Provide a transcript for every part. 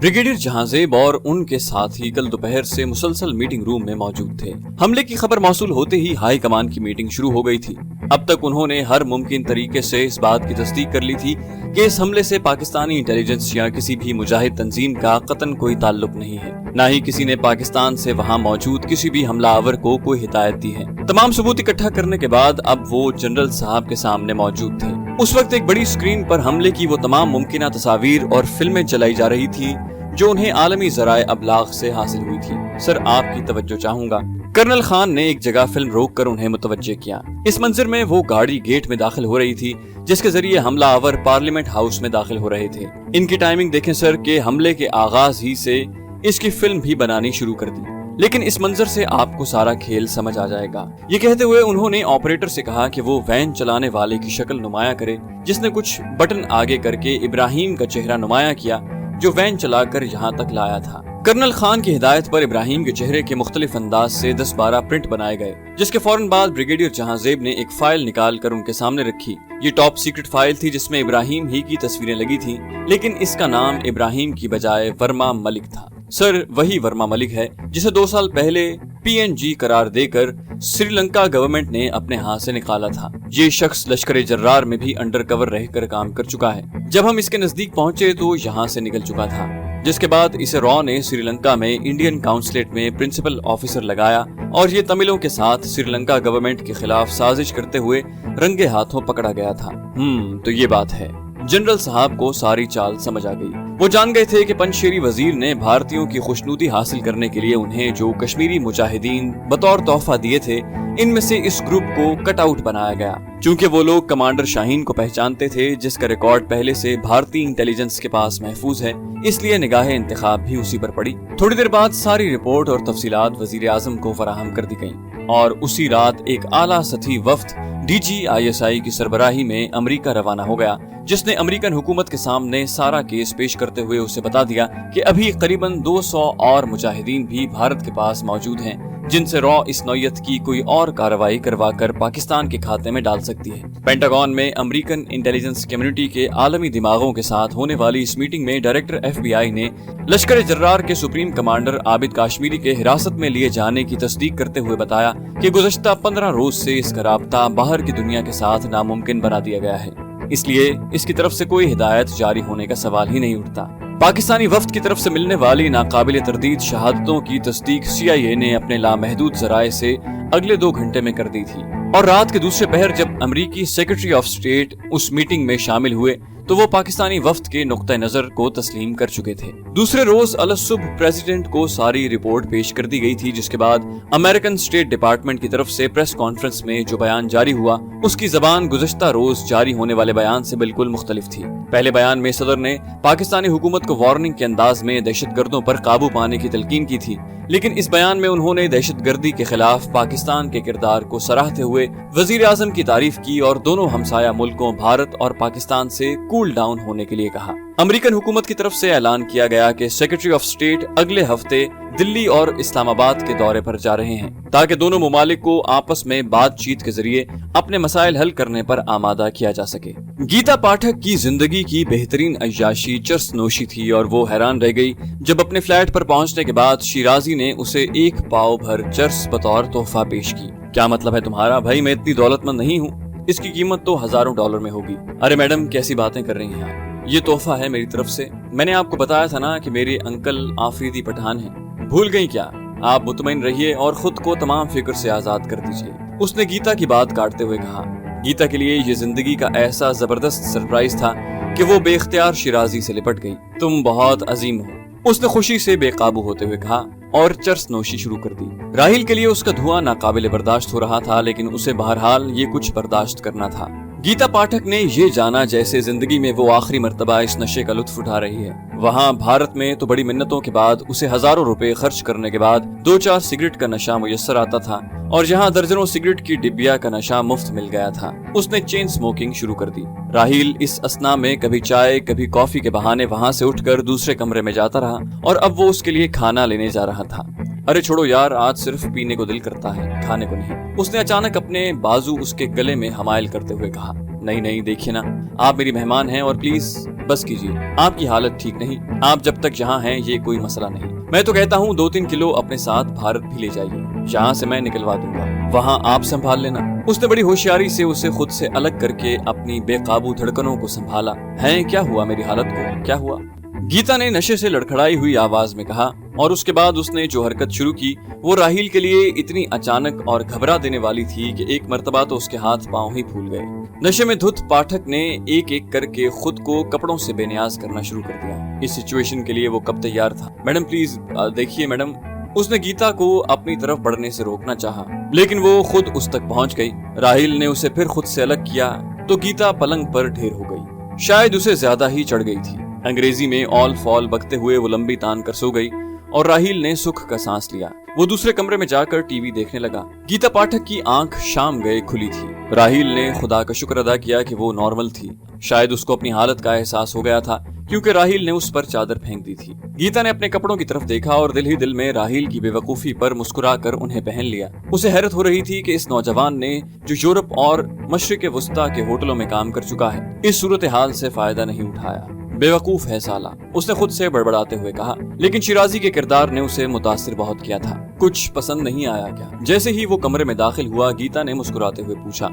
Brigadier Jahanzeb और उनके साथी कल दोपहर से मुसलसल मीटिंग रूम में मौजूद थे। हमले की खबर मौसूल होते ही हाई कमान की मीटिंग शुरू हो गई थी। अब तक उन्होंने हर मुमकिन तरीके से इस बात की तस्दीक कर ली थी कि इस हमले से पाकिस्तानी इंटेलिजेंस या किसी भी मुजाहिद तंजीम का कतन कोई ताल्लुक नहीं है। न ही किसी ने पाकिस्तान से वहां मौजूद किसी भी हमलावर को कोई हिदायत दी है। तमाम सबूत इकट्ठा करने के बाद अब वो जनरल साहब के सामने मौजूद थे। उस वक्त एक बड़ी स्क्रीन पर हमले की वो तमाम मुमकिन तस्वीर और फिल्में चलाई जा रही थी जो उन्हें आलमी ज़राए अबलाग से हासिल हुई थी। सर, आपकी तवज्जो चाहूंगा। कर्नल खान ने एक जगह फिल्म रोककर उन्हें मुतवज्जे किया। इस मंजर में वो गाड़ी गेट में दाखिल हो रही थी जिसके जरिए हमलावर पार्लियामेंट हाउस में दाखिल हो रहे थे। इनकी टाइमिंग देखें सर के हमले के आगाज ही से इसकी फिल्म भी बनानी शुरू कर दी। लेकिन इस मंजर से आपको सारा खेल समझ आ जाएगा। ये कहते हुए उन्होंने ऑपरेटर से कहा कि वो वैन चलाने वाले की शक्ल नुमाया करे, जिसने कुछ बटन आगे करके इब्राहिम का चेहरा नुमाया किया जो वैन चलाकर यहाँ तक लाया था। कर्नल खान की हिदायत पर इब्राहिम के चेहरे के मुख्तलिफ अंदाज से 10-12 प्रिंट बनाए गए, जिसके फौरन बाद ब्रिगेडियर जहांजेब ने एक फाइल निकाल कर उनके सामने रखी। ये टॉप सीक्रेट फाइल थी जिसमें इब्राहिम ही की तस्वीरें लगी थी, लेकिन इसका नाम इब्राहिम की बजाय वर्मा मलिक था। सर, वही वर्मा मलिक है जिसे 2 साल पहले PNG करार देकर श्रीलंका गवर्नमेंट ने अपने हाथ से निकाला था। ये शख्स लश्कर जर्रार में भी अंडरकवर रहकर काम कर चुका है। जब हम इसके नजदीक पहुंचे तो यहाँ से निकल चुका था, जिसके बाद इसे रॉ ने श्रीलंका में इंडियन काउंसलेट में प्रिंसिपल ऑफिसर लगाया और ये तमिलों के साथ श्रीलंका गवर्नमेंट के खिलाफ साजिश करते हुए रंगे हाथों पकड़ा गया था। तो ये बात है। जनरल साहब को सारी चाल समझ आ गई। वो जान गए थे कि पंचशेरी वजीर ने भारतीयों की खुशनुदी हासिल करने के लिए उन्हें जो कश्मीरी मुजाहिदीन बतौर तोहफा दिए थे, इनमें से इस ग्रुप को कट आउट बनाया गया। चूंकि वो लोग कमांडर शाहीन को पहचानते थे जिसका रिकॉर्ड पहले से भारतीय इंटेलिजेंस के पास महफूज है, इसलिए निगाह इंतखाब भी उसी पर पड़ी। थोड़ी देर बाद सारी रिपोर्ट और तफसीलात वजीर आजम को फराहम कर दी गयी और उसी रात एक आला सतही वफ्द DGISI की सरबराही में अमेरिका रवाना हो गया, जिसने अमेरिकन हुकूमत के सामने सारा केस पेश करते हुए उसे बता दिया कि अभी करीबन 200 और मुजाहिदीन भी भारत के पास मौजूद हैं जिनसे रॉ इस नौयत की कोई और कार्रवाई करवाकर पाकिस्तान के खाते में डाल सकती है। पेंटागन में अमेरिकन इंटेलिजेंस कम्युनिटी के आलमी दिमागों के साथ होने वाली इस मीटिंग में डायरेक्टर FBI ने लश्कर जर्रार के सुप्रीम कमांडर आबिद काश्मीरी के हिरासत में लिए जाने की तस्दीक करते हुए बताया कि गुज़श्ता 15 रोज से इसका राब्ता बाहर की दुनिया के साथ नामुमकिन बना दिया गया है, इसलिए इसकी तरफ से कोई हिदायत जारी होने का सवाल ही नहीं उठता। पाकिस्तानी वफ्द की तरफ से मिलने वाली नाकाबिले तरदीद शहादतों की तस्दीक CIA ने अपने लामहदूद जराए से अगले 2 घंटे में कर दी थी और रात के दूसरे पहर जब अमेरिकी सेक्रेटरी ऑफ स्टेट उस मीटिंग में शामिल हुए तो वो पाकिस्तानी वफ्द के नुक्ता नजर को तस्लीम कर चुके थे। दूसरे रोज अलसुबह प्रेसिडेंट को सारी रिपोर्ट पेश कर दी गई थी, जिसके बाद अमेरिकन स्टेट डिपार्टमेंट की तरफ से प्रेस कॉन्फ्रेंस में जो बयान जारी हुआ उसकी जबान गुज़श्ता रोज जारी होने वाले बयान से बिल्कुल मुख्तलिफ थी। पहले बयान में सदर ने पाकिस्तानी हुकूमत को वार्निंग के अंदाज में दहशतगर्दों पर काबू पाने की तलकीन की थी, लेकिन इस बयान में उन्होंने दहशतगर्दी के खिलाफ पाकिस्तान के किरदार को सराहते हुए वजीर आजम की तारीफ की और दोनों हमसाया मुल्कों भारत और पाकिस्तान से कूल डाउन होने के लिए कहा। अमेरिकन हुकूमत की तरफ से ऐलान किया गया कि सेक्रेटरी ऑफ स्टेट अगले हफ्ते दिल्ली और इस्लामाबाद के दौरे पर जा रहे हैं ताकि दोनों मुमालिक को आपस में बातचीत के जरिए अपने मसाइल हल करने पर आमादा किया जा सके। गीता पाठक की जिंदगी की बेहतरीन अय्याशी चर्स नोशी थी और वो हैरान रह गई जब अपने फ्लैट पर पहुंचने के बाद शिराजी ने उसे 1 पाव भर चर्स बतौर तोहफा पेश की। क्या मतलब है तुम्हारा? भाई, मैं इतनी दौलतमंद नहीं हूँ, इसकी कीमत तो हजारों डॉलर में होगी। अरे मैडम, कैसी बातें कर रही हैं आप? ये तोहफा है मेरी तरफ से। मैंने आपको बताया था ना कि मेरे अंकल आफरीदी पठान हैं, भूल गई क्या? आप मुतमईन रहिए और खुद को तमाम फिक्र से आजाद कर दीजिए, उसने गीता की बात काटते हुए कहा। गीता के लिए ये जिंदगी का ऐसा जबरदस्त सरप्राइज था कि वो बेख्तियार शिराजी से लिपट गई। तुम बहुत अजीम हो, उसने खुशी से बेकाबू होते हुए कहा और चर्स नोशी शुरू कर दी। राहिल के लिए उसका धुआं नाकाबिले बर्दाश्त हो रहा था, लेकिन उसे बहरहाल ये कुछ बर्दाश्त करना था। गीता पाठक ने ये जाना जैसे जिंदगी में वो आखिरी मर्तबा इस नशे का लुत्फ उठा रही है। वहाँ भारत में तो बड़ी मिन्नतों के बाद उसे हजारों रुपए खर्च करने के बाद 2-4 सिगरेट का नशा मुयस्सर आता था और यहाँ दर्जनों सिगरेट की डिब्बिया का नशा मुफ्त मिल गया था। उसने चेन स्मोकिंग शुरू कर दी। राहिल इस असना में कभी चाय कभी कॉफी के बहाने वहाँ से उठकर दूसरे कमरे में जाता रहा और अब वो उसके लिए खाना लेने जा रहा था। अरे छोड़ो यार, आज सिर्फ पीने को दिल करता है, खाने को नहीं। उसने अचानक अपने बाजू उसके गले में हमायल करते हुए कहा। नहीं देखिए ना, आप मेरी मेहमान हैं और प्लीज बस कीजिए, आपकी हालत ठीक नहीं, आप जब तक यहाँ हैं ये कोई मसला नहीं। मैं तो कहता हूँ 2-3 किलो अपने साथ भारत भी ले जाइए, यहाँ से मैं निकलवा दूंगा, वहाँ आप संभाल लेना। उसने बड़ी होशियारी से उसे खुद से अलग करके अपनी बेकाबू धड़कनों को संभाला। है क्या हुआ मेरी हालत को, क्या हुआ? गीता ने नशे से लड़खड़ाई हुई आवाज में कहा, और उसके बाद उसने जो हरकत शुरू की वो राहील के लिए इतनी अचानक और घबरा देने वाली थी कि एक मर्तबा तो उसके हाथ पांव ही फूल गए। नशे में धुत पाठक ने एक एक करके खुद को कपड़ों से बेनियाज करना शुरू कर दिया। इस सिचुएशन के लिए वो कब तैयार था? मैडम प्लीज देखिए मैडम। उसने गीता को अपनी तरफ बढ़ने से रोकना चाहा, लेकिन वो खुद उस तक पहुंच गई। राहील ने उसे फिर खुद से अलग किया तो गीता पलंग पर ढेर हो गई। शायद उसे ज्यादा ही चढ़ गई थी। अंग्रेजी में ऑल फॉल बकते हुए वो लंबी तान कर सो गई और राहील ने सुख का सांस लिया। वो दूसरे कमरे में जाकर टीवी देखने लगा। गीता पाठक की आंख शाम गए खुली थी। राहील ने खुदा का शुक्र अदा किया कि वो नॉर्मल थी। शायद उसको अपनी हालत का एहसास हो गया था क्योंकि राहील ने उस पर चादर फेंक दी थी। गीता ने अपने कपड़ों की तरफ देखा और दिल ही दिल में राहील की बेवकूफी पर मुस्कुराकर उन्हें पहन लिया। उसे हैरत हो रही थी कि इस नौजवान ने जो यूरोप और मशरिक वस्ता के होटलों में काम कर चुका है, इस सूरत हाल से फायदा नहीं उठाया। बेवकूफ है साला, उसने खुद से बड़बड़ाते हुए कहा। लेकिन शिराजी के किरदार ने उसे मुतासिर बहुत किया था। कुछ पसंद नहीं आया क्या? जैसे ही वो कमरे में दाखिल हुआ, गीता ने मुस्कुराते हुए पूछा,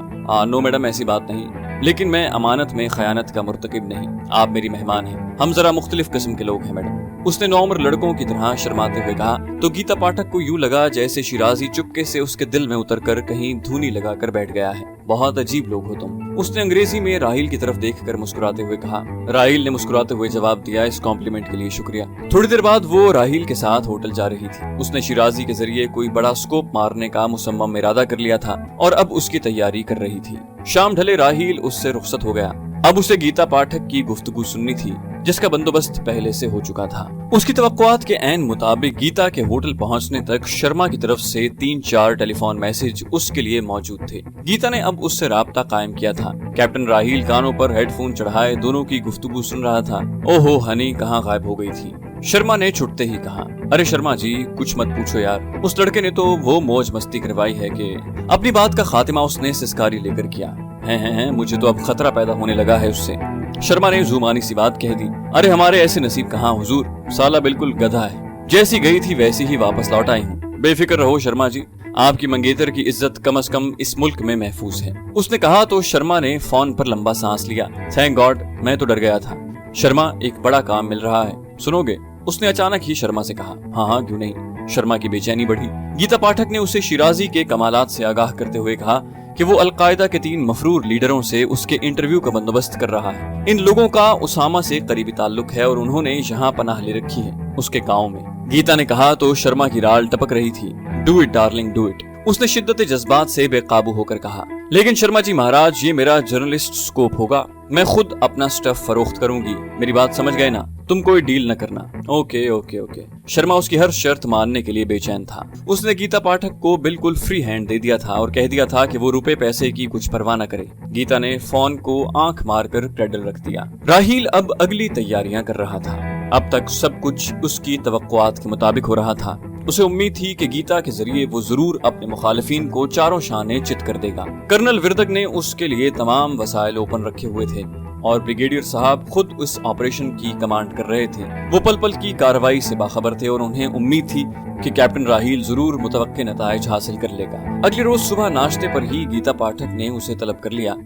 नो मैडम ऐसी बात नहीं, लेकिन मैं अमानत में खयानत का मुर्तकिब नहीं। आप मेरी मेहमान हैं, हम जरा मुख्तलिफ किस्म के लोग हैं मैडम। उसने नौमर लड़कों की तरह शर्माते हुए कहा तो गीता पाठक को यूं लगा जैसे शिराजी चुपके से उसके दिल में उतरकर कहीं धूनी लगाकर बैठ गया है। बहुत अजीब लोग हो तुम। उसने अंग्रेजी में राहील की तरफ देखकर मुस्कुराते हुए कहा। राहील ने मुस्कुराते हुए जवाब दिया, इस कॉम्प्लीमेंट के लिए शुक्रिया। थोड़ी देर बाद वो राहील के साथ होटल जा रही थी। उसने शिराजी के जरिए कोई बड़ा स्कोप मारने का मुसम्मम इरादा कर लिया था और अब उसकी तैयारी कर रही थी। शाम ढले राहील उससे रुखसत हो गया। अब उसे गीता पाठक की गुफ्तगू सुननी थी जिसका बंदोबस्त पहले से हो चुका था। उसकी तवक्कुआत के ऐन मुताबिक गीता के होटल पहुंचने तक शर्मा की तरफ से 3-4 टेलीफोन मैसेज उसके लिए मौजूद थे। गीता ने अब उससे राब्ता कायम किया था। कैप्टन राहील कानों पर हेडफोन चढ़ाए दोनों की गुफ्तगू सुन रहा था। ओहो हनी कहाँ गायब हो गई थी? शर्मा ने छुटते ही कहा, अरे शर्मा जी कुछ मत पूछो यार, उस लड़के ने तो वो मौज मस्ती करवाई है कि। अपनी बात का खातिमा उसने सिस्कारी लेकर किया। हैं मुझे तो अब खतरा पैदा होने लगा है उससे। शर्मा ने जुमानी सी बात कह दी, अरे हमारे ऐसे नसीब कहाँ हुजूर, साला बिल्कुल गधा है, जैसी गई थी वैसी ही वापस लौट आई हूँ। बेफिक्र रहो शर्मा जी, आपकी मंगेतर की इज्जत कम से कम इस मुल्क में महफूज है। उसने कहा तो शर्मा ने फोन पर लंबा सांस लिया। थैंक गॉड, मैं तो डर गया था। शर्मा एक बड़ा काम मिल रहा है, सुनोगे? उसने अचानक ही शर्मा से कहा। हाँ क्यों नहीं। शर्मा की बेचैनी बढ़ी। गीता पाठक ने उसे शिराजी के कमालात से आगाह करते हुए कहा कि वो अलकायदा के 3 मफरूर लीडरों से उसके इंटरव्यू का बंदोबस्त कर रहा है। इन लोगों का उसामा से करीबी ताल्लुक है और उन्होंने यहाँ पनाह ले रखी है उसके गांव में। गीता ने कहा तो शर्मा की राल टपक रही थी। Do it darling do it, उसने शिद्दत जज्बात से बेकाबू होकर कहा। लेकिन शर्मा जी महाराज, ये मेरा जर्नलिस्ट स्कोप होगा, मैं खुद अपना स्टफ फरोख्त करूंगी, मेरी बात समझ गए ना? तुम कोई डील न करना। Okay okay okay. शर्मा उसकी हर शर्त मानने के लिए बेचैन था। उसने गीता पाठक को बिल्कुल फ्री हैंड दे दिया था और कह दिया था कि वो रुपए पैसे की कुछ परवाह न करे। गीता ने फोन को आंख मारकर क्रेडल रख दिया। राहील अब अगली तैयारियां कर रहा था। अब तक सब कुछ उसकी तवक्कुआत के मुताबिक हो रहा था। उसे उम्मीद थी कि गीता के जरिए वो जरूर अपने मुखालिफिन को चारों शाने चित कर देगा। कर्नल विरदक ने उसके लिए तमाम वसाइल ओपन रखे हुए थे और ब्रिगेडियर साहब खुद उस ऑपरेशन की कमांड कर रहे थे। वो पल पल की कार्रवाई से बाखबर थे और उन्हें उम्मीद थी कि कैप्टन राहील जरूर मुतवक्के नताइज हासिल कर लेगा। अगले रोज सुबह नाश्ते पर ही गीता पाठक ने उसे तलब कर लिया।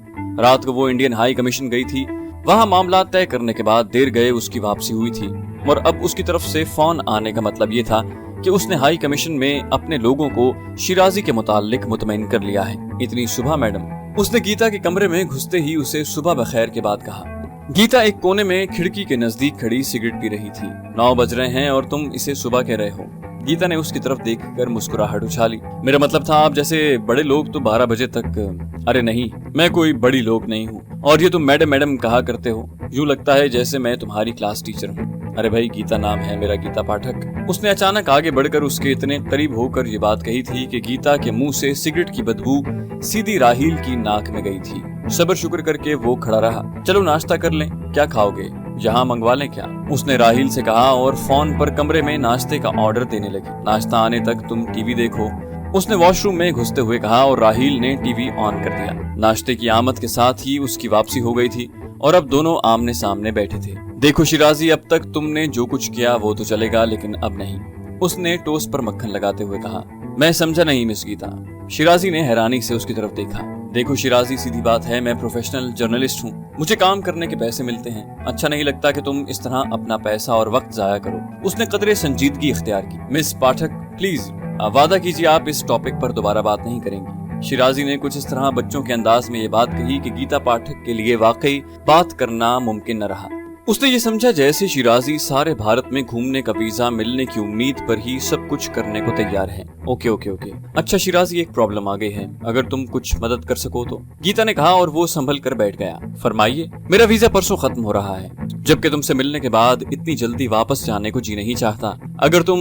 रात को वो इंडियन हाई कमीशन गई थी। वहाँ मामला तय करने के बाद देर गए उसकी वापसी हुई थी और अब उसकी तरफ से फोन आने का मतलब ये था कि उसने हाई कमीशन में अपने लोगों को शिराजी के मुताल्लिक मुतमईन कर लिया है। इतनी सुबह मैडम? उसने गीता के कमरे में घुसते ही उसे सुबह बखैर के बाद कहा। गीता एक कोने में खिड़की के नजदीक खड़ी सिगरेट पी रही थी। 9 बज रहे हैं और तुम इसे सुबह कह रहे हो। गीता ने उसकी तरफ देखकर मुस्कुराहट उछाली। मेरा मतलब था आप जैसे बड़े लोग तो 12 बजे तक। अरे नहीं, मैं कोई बड़ी लोग नहीं हूँ और ये तुम मैडम मैडम कहा करते हो, यूं लगता है जैसे मैं तुम्हारी क्लास टीचर हूँ। अरे भाई गीता नाम है मेरा, गीता पाठक। उसने अचानक आगे बढ़कर उसके इतने करीब होकर ये बात कही थी कि गीता के मुंह से सिगरेट की बदबू सीधी राहील की नाक में गई थी। सब्र शुक्र करके वो खड़ा रहा। चलो नाश्ता कर लें, क्या खाओगे? यहाँ मंगवा लें क्या? उसने राहील से कहा और फोन पर कमरे में नाश्ते का ऑर्डर देने लगी। नाश्ता आने तक तुम टीवी देखो, उसने वॉशरूम में घुसते हुए कहा और राहील ने टीवी ऑन कर दिया। नाश्ते की आमद के साथ ही उसकी वापसी हो गई थी और अब दोनों आमने सामने बैठे थे। देखो शिराजी, अब तक तुमने जो कुछ किया वो तो चलेगा, लेकिन अब नहीं, उसने टोस्ट पर मक्खन लगाते हुए कहा। मैं समझा नहीं मिस गीता। शिराजी ने हैरानी से उसकी तरफ देखा। देखो शिराजी, सीधी बात है, मैं प्रोफेशनल जर्नलिस्ट हूँ, मुझे काम करने के पैसे मिलते हैं। अच्छा नहीं लगता कि तुम इस तरह अपना पैसा और वक्त जाया करो। उसने कदरे संजीदगी इख्तियार की। मिस पाठक प्लीज वादा कीजिए आप इस टॉपिक पर दोबारा बात नहीं करेंगी। शिराजी ने कुछ इस तरह बच्चों के अंदाज में ये बात कही कि गीता पाठक के लिए वाकई बात करना मुमकिन न रहा। उसने ये समझा जैसे शिराजी सारे भारत में घूमने का वीजा मिलने की उम्मीद पर ही सब कुछ करने को तैयार है। ओके ओके ओके, अच्छा शिराजी, एक प्रॉब्लम आ गई है, अगर तुम कुछ मदद कर सको तो, गीता ने कहा और वो संभल कर बैठ गया। फरमाइए। मेरा वीजा परसों खत्म हो रहा है, जबकि तुमसे मिलने के बाद इतनी जल्दी वापस जाने को जी नहीं चाहता। अगर तुम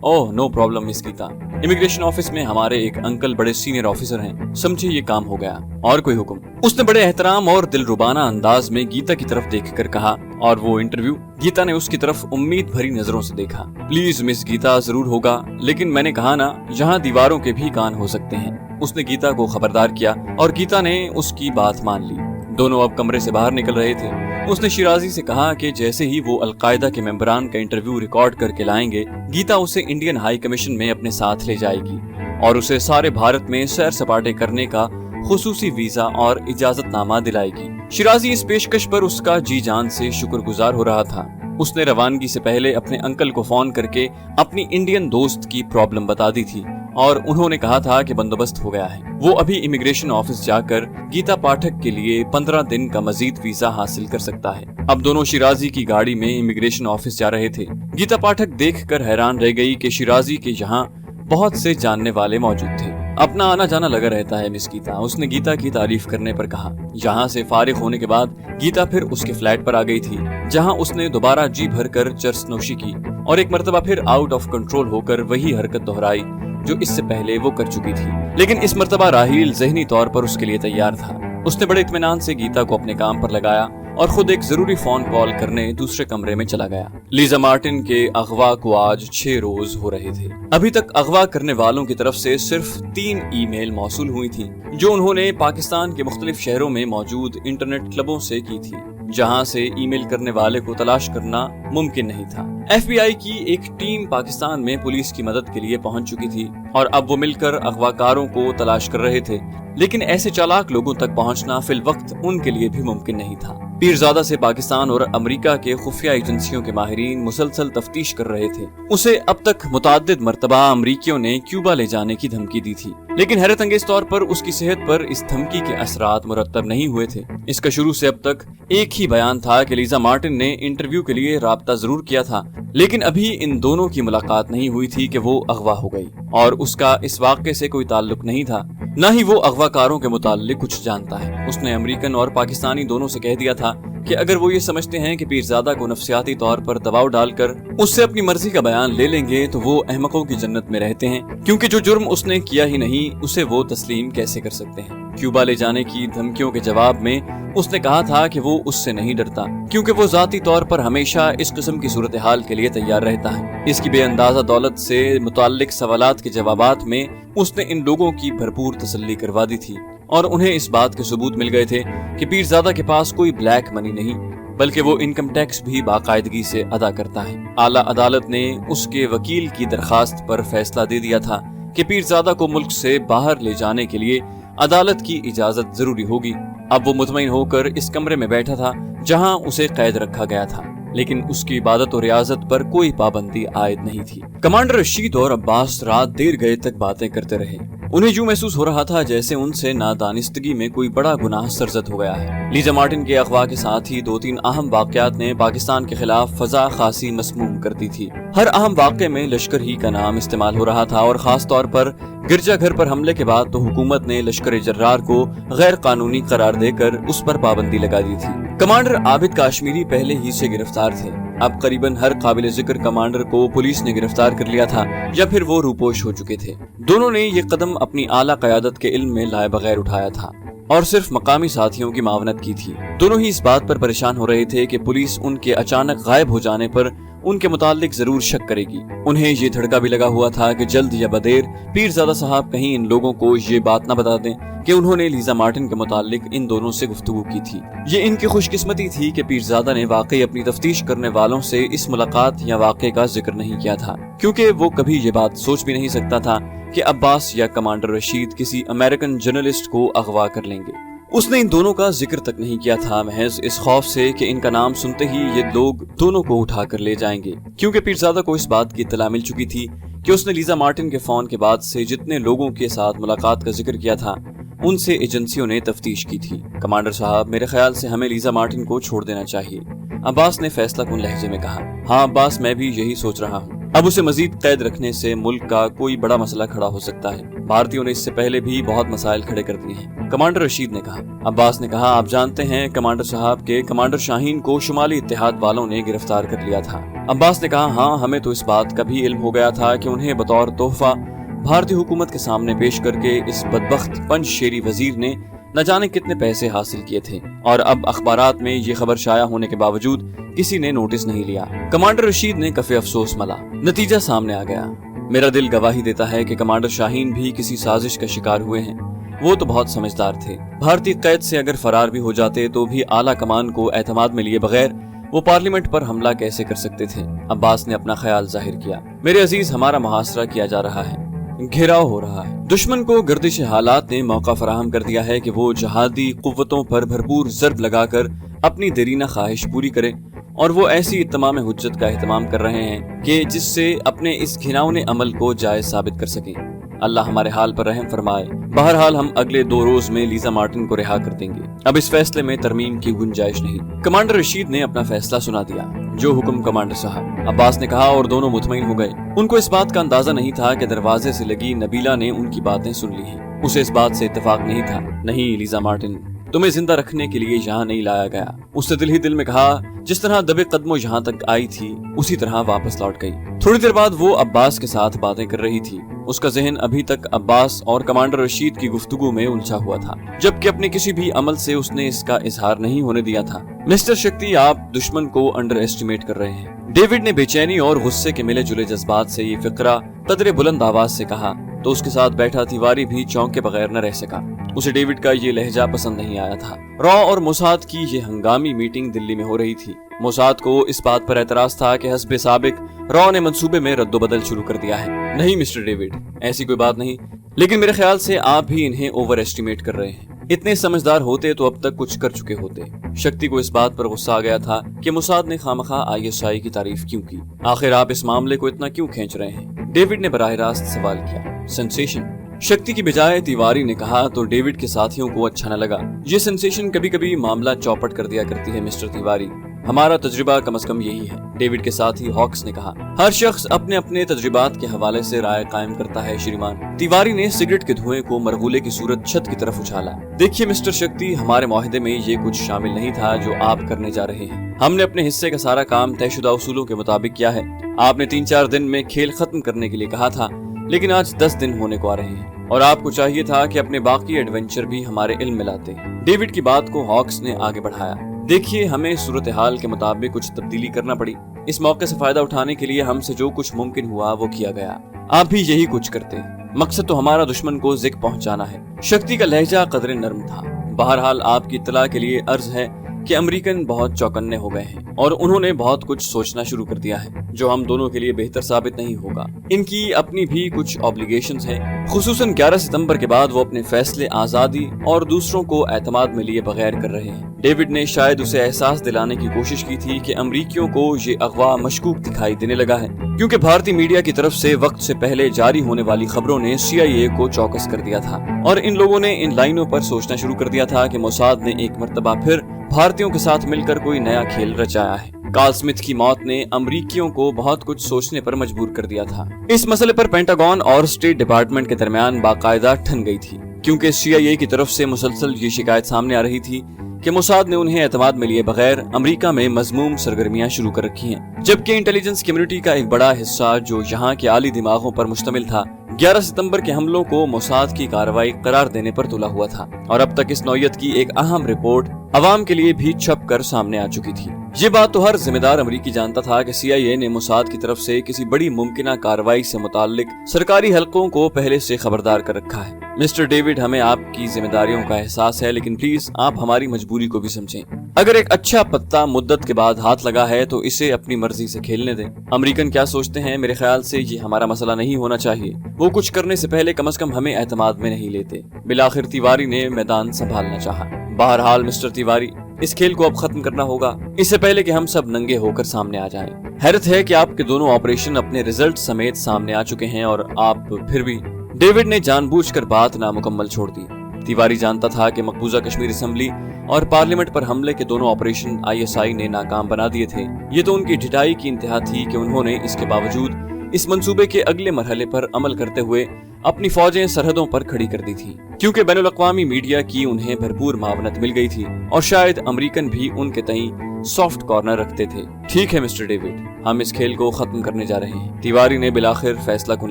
oh no problem miss Gita, immigration office में हमारे एक अंकल बड़े सीनियर ऑफिसर हैं, समझे ये काम हो गया। और कोई हुक्म? उसने बड़े एहतराम और दिलरुबाना अंदाज में गीता की तरफ देखकर कहा। और वो इंटरव्यू? गीता ने उसकी तरफ उम्मीद भरी नजरों से देखा। प्लीज मिस गीता, जरूर होगा, लेकिन मैंने कहा ना, यहाँ दीवारों के भी कान हो सकते हैं। उसने गीता को खबरदार किया और गीता ने उसकी बात मान ली। दोनों अब कमरे से बाहर निकल रहे थे। उसने शिराजी से कहा कि जैसे ही वो अलकायदा के मेंबरान का इंटरव्यू रिकॉर्ड करके लाएंगे, गीता उसे इंडियन हाई कमीशन में अपने साथ ले जाएगी और उसे सारे भारत में सैर सपाटे करने का खुसूसी वीजा और इजाजतनामा दिलाएगी। शिराजी इस पेशकश पर उसका जी जान से शुक्रगुजार हो रहा था। उसने रवानगी से पहले अपने अंकल को फोन करके अपनी इंडियन दोस्त की प्रॉब्लम बता दी थी और उन्होंने कहा था कि बंदोबस्त हो गया है। वो अभी इमिग्रेशन ऑफिस जाकर गीता पाठक के लिए 15 दिन का मजीद वीजा हासिल कर सकता है। अब दोनों शिराजी की गाड़ी में इमिग्रेशन ऑफिस जा रहे थे। गीता पाठक देखकर हैरान रह गई कि शिराजी के यहाँ बहुत से जानने वाले मौजूद थे। अपना आना जाना लगा रहता है मिस गीता, उसने गीता की तारीफ करने पर कहा। यहाँ से फारिग होने के बाद गीता फिर उसके फ्लैट पर आ गई थी, जहाँ उसने दोबारा जी भर कर चरस नोशी की और एक मर्तबा फिर आउट ऑफ कंट्रोल होकर वही हरकत दोहराई जो इससे पहले वो कर चुकी थी। लेकिन इस मर्तबा राहील ज़हनी तौर पर उसके लिए तैयार था। उसने बड़े इत्मीनान से गीता को अपने काम पर लगाया और खुद एक जरूरी फोन कॉल करने दूसरे कमरे में चला गया। लीजा मार्टिन के अगवा को आज 6 रोज हो रहे थे। अभी तक अगवा करने वालों की तरफ से सिर्फ 3 ईमेल मौसूल हुई थी, जो उन्होंने पाकिस्तान के मुख्तलिफ शहरों में मौजूद इंटरनेट क्लबों से की थी, जहां से ईमेल करने वाले को तलाश करना मुमकिन नहीं था। FBI की एक टीम पाकिस्तान में पुलिस की मदद के लिए पहुंच चुकी थी और अब वो मिलकर अगवाकारों को तलाश कर रहे थे, लेकिन ऐसे चालाक लोगों तक पहुंचना फिल वक्त उनके लिए भी मुमकिन नहीं था। पीरजादा से पाकिस्तान और अमेरिका के खुफिया एजेंसियों के माहिरीन मुसलसल तफ्तीश कर रहे थे। उसे अब तक मुताद्दिद मर्तबा अमरीकियों ने क्यूबा ले जाने की धमकी दी थी, लेकिन हैरत अंगेज तौर पर उसकी सेहत पर इस धमकी के असरात मुरत्तब नहीं हुए थे। इसका शुरू से अब तक एक ही बयान था कि लीजा मार्टिन ने इंटरव्यू के लिए राब्ता जरूर किया था, लेकिन अभी इन दोनों की मुलाकात नहीं हुई थी कि वो अगवा हो गई और उसका इस वाक़े से कोई ताल्लुक नहीं था, न ही वो अगवाकारों के मुताल्लिक कुछ जानता है। उसने अमेरिकन और पाकिस्तानी दोनों से कह दिया था कि अगर वो ये समझते हैं कि पीरजादा को नफ्सियाती तौर पर दबाव डालकर उससे अपनी मर्जी का बयान ले लेंगे तो वो अहमकों की जन्नत में रहते हैं, क्योंकि जो जुर्म उसने किया ही नहीं उसे वो तस्लीम कैसे कर सकते हैं। क्यूबा ले जाने की धमकियों के जवाब में उसने कहा था कि वो उससे नहीं डरता, क्योंकि वो जाती तौर पर हमेशा इस किस्म की सूरत हाल के लिए तैयार रहता है। इसकी बेअंदाजा दौलत से मुताल्लिक सवालात के जवाबात में उसने इन लोगों की भरपूर तसल्ली करवा दी थी और उन्हें इस बात के सबूत मिल गए थे कि पीरजादा के पास कोई ब्लैक मनी नहीं, बल्कि वो इनकम टैक्स भी बाकायदगी से अदा करता है। आला अदालत ने उसके वकील की दरखास्त पर फैसला दे दिया था कि पीरजादा को मुल्क से बाहर ले जाने के लिए अदालत की इजाजत जरूरी होगी। अब वो मुतमईन होकर इस कमरे में बैठा था जहां उसे कैद रखा गया था, लेकिन उसकी इबादत और रियाजत पर कोई पाबंदी आयद नहीं थी। कमांडर रशीद और अब्बास रात देर गए तक बातें करते रहे। उन्हें यूं महसूस हो रहा था जैसे उनसे नादानिस्तगी में कोई बड़ा गुनाह सरजद हो गया है। लीजा मार्टिन के अगवा के साथ ही 2-3 अहम वाकयात ने पाकिस्तान के खिलाफ फजा खासी मसमूम कर दी थी। हर अहम वाक़े में लश्कर ही का नाम इस्तेमाल हो रहा था और खास तौर पर गिरजाघर पर हमले के बाद तो हुकूमत ने लश्कर जर्रार को गैर कानूनी करार देकर उस पर पाबंदी लगा दी थी। कमांडर आबिद काश्मीरी पहले ही से गिरफ्तार थे। अब करीबन हर काबिल जिक्र कमांडर को पुलिस ने गिरफ्तार कर लिया था या फिर वो रूपोश हो चुके थे। दोनों ने ये कदम अपनी आला क़यादत के इल्म में लाए बगैर उठाया था और सिर्फ मकामी साथियों की मावनत की थी। दोनों ही इस बात पर परेशान हो रहे थे कि पुलिस उनके अचानक गायब हो जाने पर ان کے متعلق ضرور شک کرے گی۔ انہیں یہ دھڑکا بھی لگا ہوا تھا کہ جلد یا بدیر پیرزادہ صاحب کہیں ان لوگوں کو یہ بات نہ بتا دیں کہ انہوں نے لیزا مارٹن کے متعلق ان دونوں سے گفتگو کی تھی۔ یہ ان کی خوش قسمتی تھی کہ پیرزادہ نے واقعی اپنی تفتیش کرنے والوں سے اس ملاقات یا واقعے کا ذکر نہیں کیا تھا، کیونکہ وہ کبھی یہ بات سوچ بھی نہیں سکتا تھا کہ عباس یا کمانڈر رشید کسی امریکن جرنلسٹ کو اغوا کر لیں گے۔ اس نے ان دونوں کا ذکر تک نہیں کیا تھا، محض اس خوف سے کہ ان کا نام سنتے ہی یہ لوگ دونوں کو اٹھا کر لے جائیں گے، کیونکہ پیرزادہ کو اس بات کی اطلاع مل چکی تھی کہ اس نے لیزا مارٹن کے فون کے بعد سے جتنے لوگوں کے ساتھ ملاقات کا ذکر کیا تھا ان سے ایجنسیوں نے تفتیش کی تھی۔ کمانڈر صاحب، میرے خیال سے ہمیں لیزا مارٹن کو چھوڑ دینا چاہیے، عباس نے فیصلہ کن لہجے میں کہا۔ ہاں عباس، میں بھی یہی سوچ رہا ہوں۔ اب اسے مزید قید رکھنے سے ملک کا کوئی بڑا مسئلہ کھڑا ہو سکتا ہے۔ بھارتیوں نے اس سے پہلے بھی بہت مسائل کھڑے کر دیے ہیں، کمانڈر رشید نے کہا۔ عباس نے کہا، آپ جانتے ہیں کمانڈر صاحب کے کمانڈر شاہین کو شمالی اتحاد والوں نے گرفتار کر لیا تھا۔ عباس نے کہا، ہاں ہمیں تو اس بات کا بھی علم ہو گیا تھا کہ انہیں بطور تحفہ بھارتی حکومت کے سامنے پیش کر کے اس بدبخت پنج شیری وزیر نے نہ جانے کتنے پیسے حاصل کیے تھے، اور اب اخبارات میں یہ خبر شائع ہونے کے باوجود کسی نے نوٹس نہیں لیا۔ کمانڈر رشید نے کف افسوس ملا۔ نتیجہ سامنے آ گیا۔ میرا دل گواہی دیتا ہے کہ کمانڈر شاہین بھی کسی سازش کا شکار ہوئے ہیں۔ وہ تو بہت سمجھدار تھے، بھارتی قید سے اگر فرار بھی ہو جاتے تو بھی اعلیٰ کمان کو اعتماد میں لیے بغیر وہ پارلیمنٹ پر حملہ کیسے کر سکتے تھے؟ عباس نے اپنا خیال ظاہر کیا۔ میرے عزیز، ہمارا محاصرہ کیا جا رہا ہے، گھیراؤ ہو رہا ہے۔ دشمن کو گردش حالات نے موقع فراہم کر دیا ہے کہ وہ جہادی قوتوں پر بھرپور ضرب لگا کر اپنی دیرینہ خواہش پوری کرے، اور وہ ایسی اتمام حجت کا اہتمام کر رہے ہیں کہ جس سے اپنے اس گھناؤنے عمل کو جائز ثابت کر سکیں۔ اللہ ہمارے حال پر رحم فرمائے۔ بہرحال ہم اگلے 2 روز میں لیزا مارٹن کو رہا کر دیں گے۔ اب اس فیصلے میں ترمیم کی گنجائش نہیں۔ کمانڈر رشید نے اپنا فیصلہ سنا دیا۔ جو حکم کمانڈر صاحب، عباس نے کہا، اور دونوں مطمئن ہو گئے۔ ان کو اس بات کا اندازہ نہیں تھا کہ دروازے سے لگی نبیلہ نے ان کی باتیں سن لی ہیں۔ اسے اس بات سے اتفاق نہیں تھا۔ نہیں لیزا مارٹن، تمہیں زندہ رکھنے کے لیے یہاں نہیں لایا گیا۔ اس نے دل ہی دل میں کہا، جس طرح دبے قدموں یہاں تک آئی تھی اسی طرح واپس لوٹ گئی۔ تھوڑی دیر بعد وہ عباس کے ساتھ باتیں کر رہی تھی۔ اس کا ذہن ابھی تک عباس اور کمانڈر رشید کی گفتگو میں الجھا ہوا تھا، جبکہ اپنے کسی بھی عمل سے اس نے اس کا اظہار نہیں ہونے دیا تھا۔ مسٹر شکتی، آپ دشمن کو انڈر ایسٹیمیٹ کر رہے ہیں۔ ڈیوڈ نے بے چینی اور غصے کے ملے جلے جذبات سے یہ فقرہ قدرے بلند آواز سے کہا تو اس کے ساتھ بیٹھا تیواری بھی چونکے بغیر نہ رہ سکا۔ اسے ڈیوڈ کا یہ لہجہ پسند نہیں آیا تھا۔ را اور موساد کی یہ ہنگامی میٹنگ دلی میں ہو رہی تھی۔ موساد کو اس بات پر اعتراض تھا کہ حسب سابق را نے منصوبے میں رد و بدل شروع کر دیا ہے۔ نہیں مسٹر ڈیوڈ، ایسی کوئی بات نہیں، لیکن میرے خیال سے آپ بھی انہیں اوور ایسٹیمیٹ کر رہے ہیں۔ اتنے سمجھدار ہوتے تو اب تک کچھ کر چکے ہوتے۔ شکتی کو اس بات پر غصہ آ گیا تھا کہ موساد نے خامخواہ ISI کی تعریف کیوں کی۔ آخر آپ اس معاملے کو اتنا کیوں کھینچ رہے ہیں؟ ڈیوڈ نے براہ راست سوال کیا۔ سنسیشن، شکتی کی بجائے تیواری نے کہا تو ڈیوڈ کے ساتھیوں کو اچھا نہ لگا۔ یہ سنسیشن کبھی کبھی معاملہ چوپٹ کر دیا کرتی ہے مسٹر تیواری۔ ہمارا تجربہ کم از کم یہی ہے، ڈیوڈ کے ساتھی ہاکس نے کہا۔ ہر شخص اپنے اپنے تجربات کے حوالے سے رائے قائم کرتا ہے شریمان۔ تیواری نے سگریٹ کے دھوئیں کو مرغولے کی صورت چھت کی طرف اچھالا۔ دیکھیے مسٹر شکتی، ہمارے معاہدے میں یہ کچھ شامل نہیں تھا جو آپ کرنے جا رہے ہیں۔ ہم نے اپنے حصے کا سارا کام طے شدہ اصولوں کے مطابق کیا ہے۔ آپ نے 3-4 دن میں کھیل ختم کرنے کے لیے کہا تھا، لیکن آج 10 دن ہونے کو آ رہے ہیں، اور آپ کو چاہیے تھا کہ اپنے باقی ایڈونچر بھی ہمارے علم میں لاتے۔ ڈیوڈ کی بات کو ہاکس نے آگے بڑھایا۔ دیکھیے، ہمیں صورتحال کے مطابق کچھ تبدیلی کرنا پڑی۔ اس موقع سے فائدہ اٹھانے کے لیے ہم سے جو کچھ ممکن ہوا وہ کیا گیا۔ آپ بھی یہی کچھ کرتے۔ مقصد تو ہمارا دشمن کو زک پہنچانا ہے۔ شکتی کا لہجہ قدرے نرم تھا۔ بہرحال آپ کی اطلاع کے لیے عرض ہے کہ امریکن بہت چوکنے ہو گئے ہیں اور انہوں نے بہت کچھ سوچنا شروع کر دیا ہے جو ہم دونوں کے لیے بہتر ثابت نہیں ہوگا۔ ان کی اپنی بھی کچھ اوبلیگیشنز ہیں، خصوصاً 11 ستمبر کے بعد وہ اپنے فیصلے آزادی اور دوسروں کو اعتماد میں لیے بغیر کر رہے ہیں۔ ڈیوڈ نے شاید اسے احساس دلانے کی کوشش کی تھی کہ امریکیوں کو یہ اغوا مشکوک دکھائی دینے لگا ہے، کیونکہ بھارتی میڈیا کی طرف سے وقت سے پہلے جاری ہونے والی خبروں نے CIA کو چوکس کر دیا تھا، اور ان لوگوں نے ان لائنوں پر سوچنا شروع کر دیا تھا کہ موساد نے ایک مرتبہ پھر بھارتیوں کے ساتھ مل کر کوئی نیا کھیل رچایا ہے۔ کارل سمتھ کی موت نے امریکیوں کو بہت کچھ سوچنے پر مجبور کر دیا تھا۔ اس مسئلے پر پینٹاگون اور اسٹیٹ ڈپارٹمنٹ کے درمیان باقاعدہ ٹھن گئی تھی، کیونکہ CIA کی طرف سے مسلسل یہ شکایت سامنے آ رہی تھی کہ موساد نے انہیں اعتماد میں لیے بغیر امریکہ میں مذموم سرگرمیاں شروع کر رکھی ہیں، جبکہ انٹیلیجنس کمیونٹی کا ایک بڑا حصہ جو یہاں کے عالی دماغوں پر مشتمل تھا 11 ستمبر کے حملوں کو موساد کی کارروائی قرار دینے پر تلا ہوا تھا، اور اب تک اس نوعیت کی ایک اہم رپورٹ عوام کے لیے بھی چھپ کر سامنے آ چکی تھی۔ ये बात तो हर जिम्मेदार अमरीकी जानता था कि CIA ने मोसाद की तरफ से किसी बड़ी मुमकिना कार्रवाई से मुताल्लिक सरकारी हलकों को पहले से खबरदार कर रखा है। मिस्टर डेविड, हमें आपकी जिम्मेदारियों का एहसास है, लेकिन प्लीज आप हमारी मजबूरी को भी समझें। अगर एक अच्छा पत्ता मुद्दत के बाद हाथ लगा है तो इसे अपनी मर्जी से खेलने दें। अमेरिकन क्या सोचते हैं, मेरे ख्याल से ये हमारा मसला नहीं होना चाहिए। वो कुछ करने से पहले कम से कम हमें एतमाद में नहीं लेते। बिलाखिर तिवारी ने मैदान संभालना चाहा। बहरहाल मिस्टर तिवारी, इस खेल को अब खत्म करना होगा, इससे पहले कि हम सब नंगे होकर सामने आ जाएं। हैरत है कि आपके दोनों ऑपरेशन अपने रिजल्ट समेत सामने आ चुके हैं और आप फिर भी। डेविड ने जानबूझकर बात नामुकम्मल छोड़ दी। तिवारी जानता था कि मकबूजा कश्मीर असेंबली और पार्लियामेंट पर हमले के दोनों ऑपरेशन ISI ने नाकाम बना दिए थे। ये तो उनकी ढिठाई की इंतहा थी कि उन्होंने इसके बावजूद इस मंसूबे के अगले मरहले पर अमल करते हुए अपनी फौजें सरहदों पर खड़ी कर दी थी, क्योंकि बैनुल-अक़वामी मीडिया की उन्हें भरपूर मावनत मिल गई थी और शायद अमेरिकन भी उनके तई सॉफ्ट कॉर्नर रखते थे। ठीक है मिस्टर डेविड, हम इस खेल को खत्म करने जा रहे हैं, तिवारी ने बिलाखिर फैसला कुन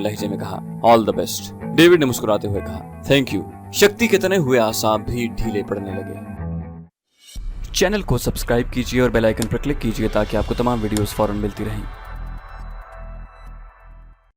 लहजे में कहा। ऑल द बेस्ट, डेविड ने मुस्कुराते हुए कहा। Thank you. शक्ति के तने हुए आसाब भी ढीले पड़ने लगे। चैनल को सब्सक्राइब कीजिए और बेल आइकन पर क्लिक कीजिए ताकि आपको तमाम वीडियोस फौरन मिलती रहें।